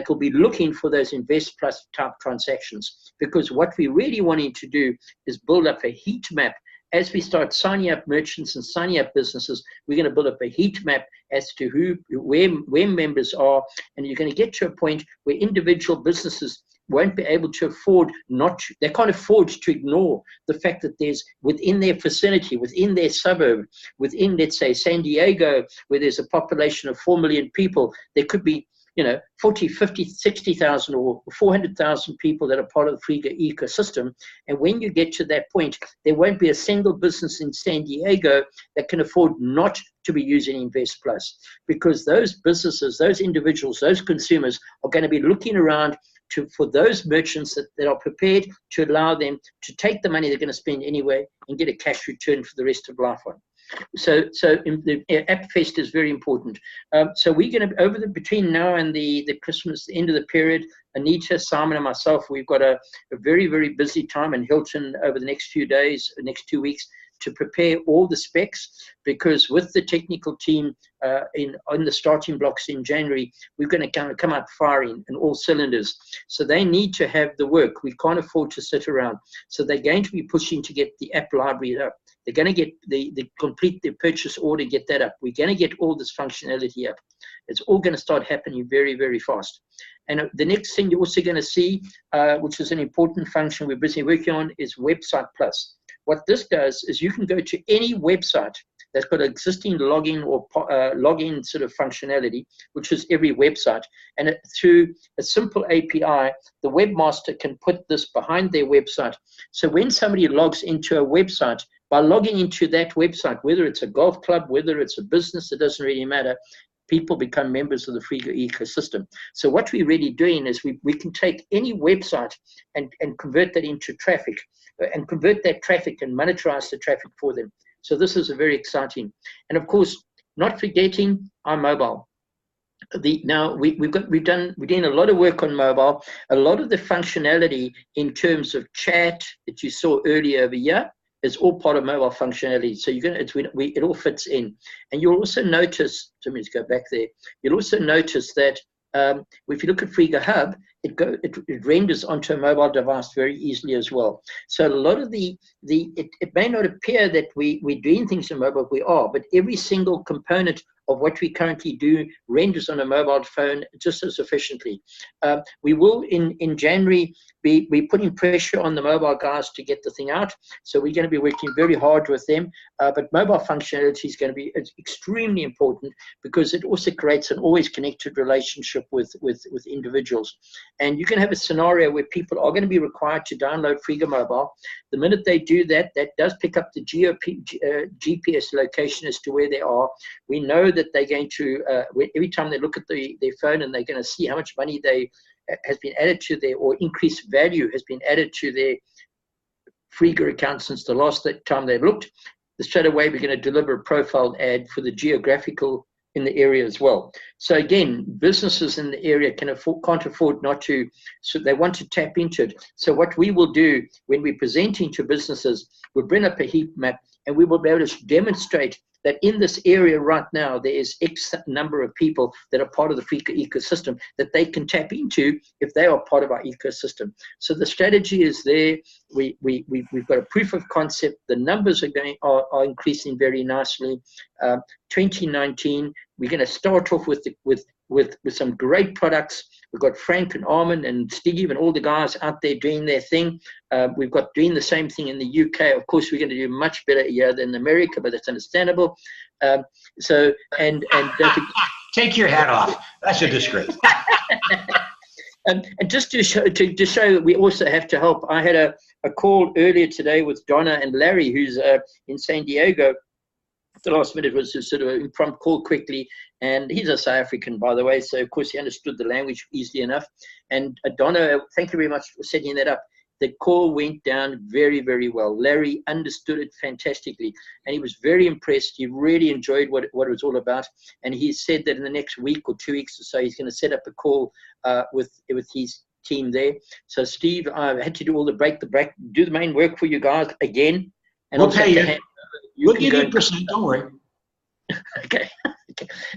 will be looking for those Invest Plus type transactions. Because what we're really wanting to do is build up a heat map. As we start signing up merchants and signing up businesses, we're going to build up a heat map as to where members are, and you're going to get to a point where individual businesses won't be able to afford they can't afford to ignore the fact that there's within their vicinity, within their suburb, within, let's say, San Diego, where there's a population of 4 million people, there could be 40, 50, 60,000 or 400,000 people that are part of the Frega ecosystem. And when you get to that point, there won't be a single business in San Diego that can afford not to be using Invest Plus, because those businesses, those individuals, those consumers are going to be looking around for those merchants that are prepared to allow them to take the money they're going to spend anyway and get a cash return for the rest of life on. So the App Fest is very important. So we're going to, between now and the Christmas, the end of the period, Anita, Simon, and myself, we've got a very, very busy time in Hilton over the next few days, the next 2 weeks, to prepare all the specs, because with the technical team on the starting blocks in January, we're going to come out firing in all cylinders. So they need to have the work. We can't afford to sit around. So they're going to be pushing to get the app library up. They're going to get the complete the purchase order, get that up. We're going to get all this functionality up. It's all going to start happening very, very fast. And the next thing you're also going to see, which is an important function we're busy working on, is Website Plus. What this does is you can go to any website that's got existing login or login sort of functionality, which is every website. And through a simple API, the webmaster can put this behind their website. So when somebody logs into a website, by logging into that website, whether it's a golf club, whether it's a business, it doesn't really matter, people become members of the Frega ecosystem. So what we're really doing is we can take any website and convert that into traffic, and convert that traffic and monetize the traffic for them. So this is a very exciting. And of course, not forgetting our mobile. Now we're doing a lot of work on mobile. A lot of the functionality in terms of chat that you saw earlier over here is all part of mobile functionality. So it all fits in. And you'll also notice, let me just go back there. You'll also notice that if you look at Frega Hub, it renders onto a mobile device very easily as well. So a lot of it may not appear that we're doing things on mobile, we are, but every single component of what we currently do renders on a mobile phone just as efficiently. We will in January be putting pressure on the mobile guys to get the thing out. So we're going to be working very hard with them. But mobile functionality is going to be extremely important, because it also creates an always connected relationship with individuals. And you can have a scenario where people are going to be required to download Frega Mobile. The minute they do that, that does pick up the GPS location as to where they are. We know that they're going to, every time they look at their phone, and they're going to see how much money has been added to their, or increased value has been added to their Frega account since the last time they looked. Straight away, we're going to deliver a profile ad for the geographical in the area as well. So again, businesses in the area can't afford not to, so they want to tap into it. So what we will do when we're presenting to businesses, we'll bring up a heat map, and we will be able to demonstrate that in this area right now, there is X number of people that are part of the Frega ecosystem that they can tap into if they are part of our ecosystem. So the strategy is there. We've got a proof of concept. The numbers are increasing very nicely. 2019, we're going to start off with some great products. We've got Frank and Armin and Steve and all the guys out there doing their thing. We've got doing the same thing in the UK. Of course, we're going to do much better here than America, but that's understandable. So don't Take your hat off. That's a disgrace. And just to show that we also have to help, I had a call earlier today with Donna and Larry, who's in San Diego. The last minute was a sort of an impromptu call quickly, and he's a South African, by the way, so of course he understood the language easily enough. And Donna, thank you very much for setting that up. The call went down very, very well. Larry understood it fantastically, and he was very impressed. He really enjoyed what it was all about, and he said that in the next week or 2 weeks or so, he's going to set up a call with his team there. So, Steve, I had to do all the do the main work for you guys again. And We'll also pay you. We'll give you a percent, don't worry. Okay.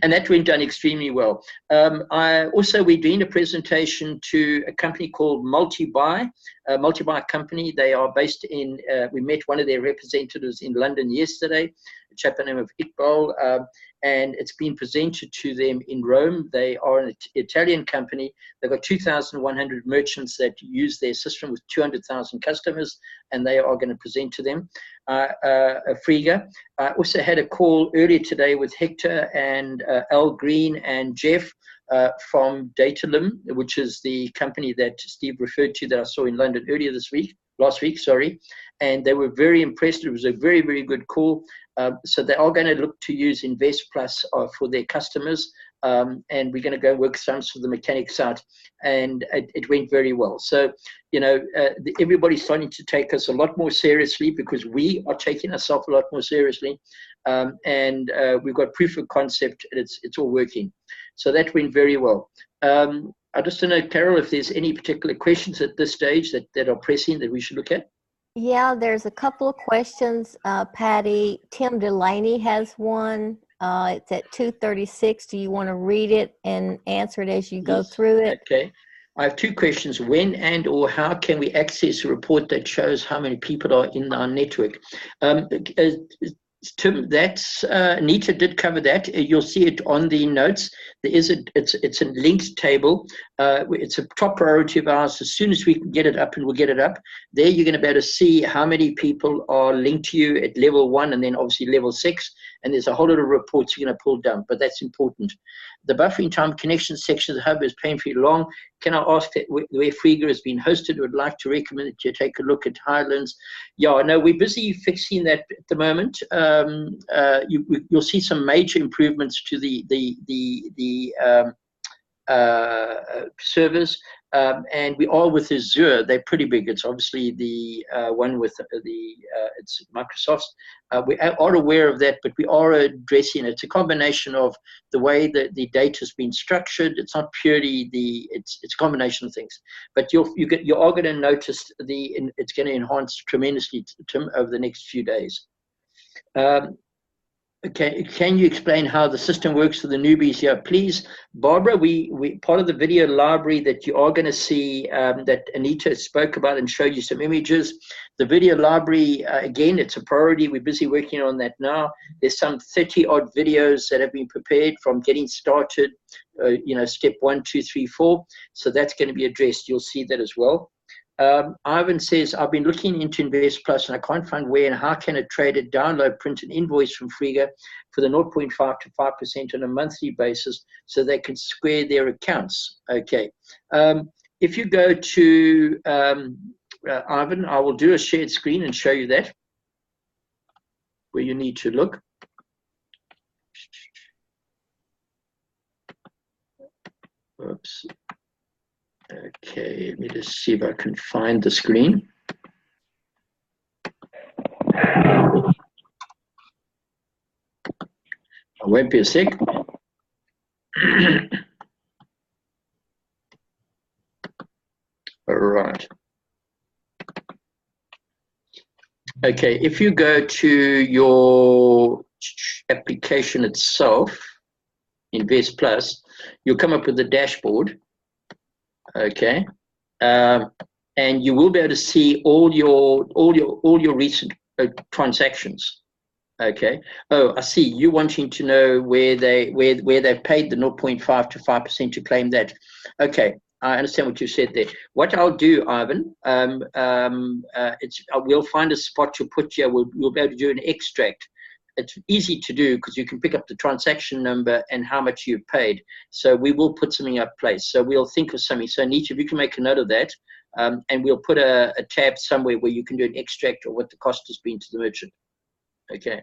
And that went down extremely well. We're doing a presentation to a company called Multibuy, a Multibuy company. They are based in, we met one of their representatives in London yesterday, a chap by the name of Iqbal, and it's been presented to them in Rome. They are an Italian company. They've got 2,100 merchants that use their system with 200,000 customers, and they are going to present to them. Frega. I also had a call earlier today with Hector and Al Green and Jeff from Datalim, which is the company that Steve referred to that I saw in London last week, and they were very impressed. It was a very, very good call. So they are going to look to use Invest Plus for their customers, and we're going to go work some for the mechanics out, and it went very well. So, everybody's starting to take us a lot more seriously because we are taking ourselves a lot more seriously, and we've got proof of concept, and it's all working. So that went very well. I just don't know, Carol, if there's any particular questions at this stage that are pressing that we should look at. Yeah, there's a couple of questions, Patty. Tim Delaney has one. It's at 2:36. Do you want to read it and answer it as you go through it? Okay. I have two questions. When and or how can we access a report that shows how many people are in our network? Tim, that's Anita did cover that. You'll see it on the notes. There is it's a linked table. It's a top priority of ours. As soon as we can get it up, and we'll get it up, there you're going to be able to see how many people are linked to you at level 1 and then obviously level 6. And there's a whole lot of reports you're going to pull down, but that's important. The buffering time connection section of the hub is painfully long. Can I ask that where Frega has been hosted? Would like to recommend that you take a look at Highlands. Yeah, no, we're busy fixing that at the moment. You'll see some major improvements to the servers, and we are with Azure. They're pretty big. It's obviously the one with it's Microsoft's. We are aware of that, but we are addressing it. It's a combination of the way that the data has been structured. It's not purely it's a combination of things. But you are going to notice it's going to enhance tremendously, Tim, over the next few days. Okay, can you explain how the system works for the newbies here, please? Barbara, we part of the video library that you are going to see that Anita spoke about and showed you some images. The video library, again, it's a priority. We're busy working on that now. There's some 30-odd videos that have been prepared from getting started, step 1, 2, 3, 4. So that's going to be addressed. You'll see that as well. Ivan says, I've been looking into Invest Plus and I can't find where and how can a trader download, print an invoice from Frega for the 0.5 to 5% on a monthly basis so they can square their accounts. Okay. If you go to Ivan, I will do a shared screen and show you that, where you need to look. Oops. Okay, let me just see if I can find the screen. I won't be a sec. All right. Okay, if you go to your application itself, Invest Plus, you'll come up with the dashboard. Okay, and you will be able to see all your recent transactions. Okay. Oh, I see. You wanting to know where they've paid the 0.5 to 5% to claim that. Okay, I understand what you said there. What I'll do, Ivan, we'll find a spot to put here. We'll be able to do an extract it's easy to do because you can pick up the transaction number and how much you've paid. So we will put something up place. So we'll think of something. So Anita, if you can make a note of that, and we'll put a tab somewhere where you can do an extract of what the cost has been to the merchant. Okay.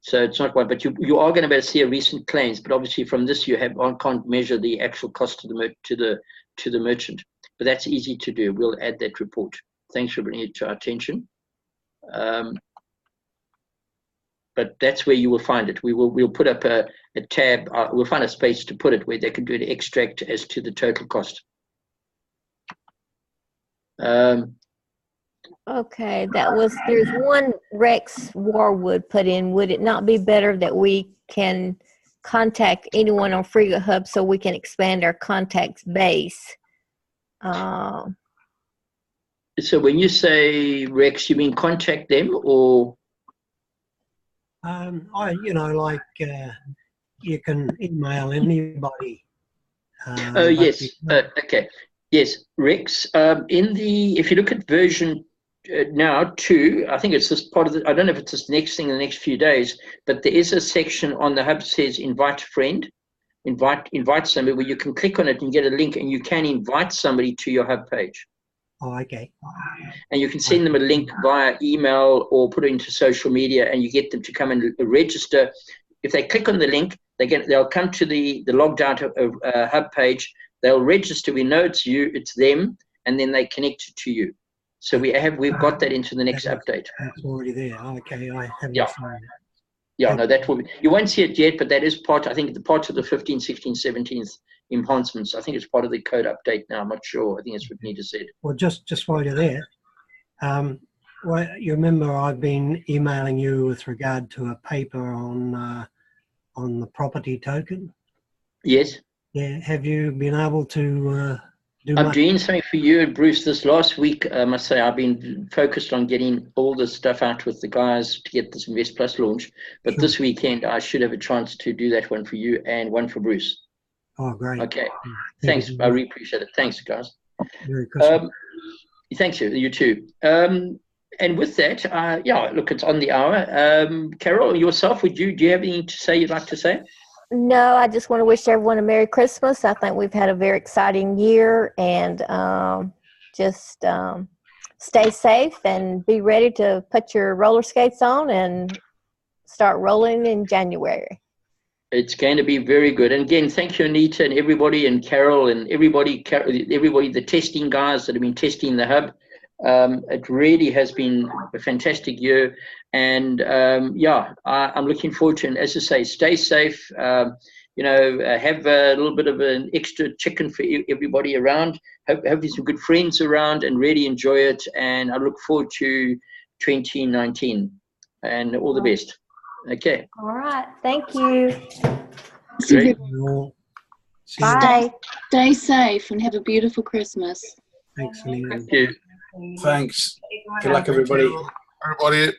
So it's not one, but you are going to be able to see a recent claims, but obviously from this you can't measure the actual cost to the merchant. But that's easy to do. We'll add that report. Thanks for bringing it to our attention. But that's where you will find it. We'll put up a tab. We'll find a space to put it where they can do an extract as to the total cost. Okay, there's one Rex Warwood put in. Would it not be better that we can contact anyone on Frega Hub so we can expand our contacts base? So when you say Rex, you mean contact them or? You can email anybody. Oh yes. Okay. Yes, Rex. If you look at version now 2, I think it's this part of I don't know if it's this next thing in the next few days, but there is a section on the hub that says invite a friend, invite somebody, where you can click on it and get a link, and you can invite somebody to your hub page. Oh, okay. And you can send them a link via email or put it into social media, and you get them to come and register. If they click on the link, they'll come to the logged out hub page. They'll register. We know it's you, it's them, and then they connect to you. So we've got that into the next update. That's already there. Okay, I haven't seen it. Yeah, no, that will be. You won't see it yet, but that is part. I think the part of the 15, 16, 17th enhancements. I think it's part of the code update now. I'm not sure. I think that's what Nita said. Well, just while you're there, you remember I've been emailing you with regard to a paper on the property token. Yes. Yeah. Have you been able to do? I'm doing something for you and Bruce this last week. I must say I've been focused on getting all this stuff out with the guys to get this Invest Plus launch. But Sure. This weekend I should have a chance to do that one for you and one for Bruce. Oh, great. Okay. Thank Thanks. you. I really appreciate it. Thanks, guys. Merry Christmas. Thanks, you too. And with that, look, it's on the hour. Carol, yourself, do you have anything to say you'd like to say? No, I just want to wish everyone a Merry Christmas. I think we've had a very exciting year, and just stay safe and be ready to put your roller skates on and start rolling in January. It's going to be very good. And again, thank you, Anita, and everybody, and Carol, and everybody, the testing guys that have been testing the hub. It really has been a fantastic year. And I'm looking forward to it. And as I say, stay safe. Have a little bit of an extra chicken for everybody around. Hopefully some good friends around, and really enjoy it. And I look forward to 2019. And all the best. Okay. All right. Thank you. Great. Bye. Stay safe and have a beautiful Christmas. Thanks, Anita. Thank you. Thanks. Good luck, everybody. Everybody.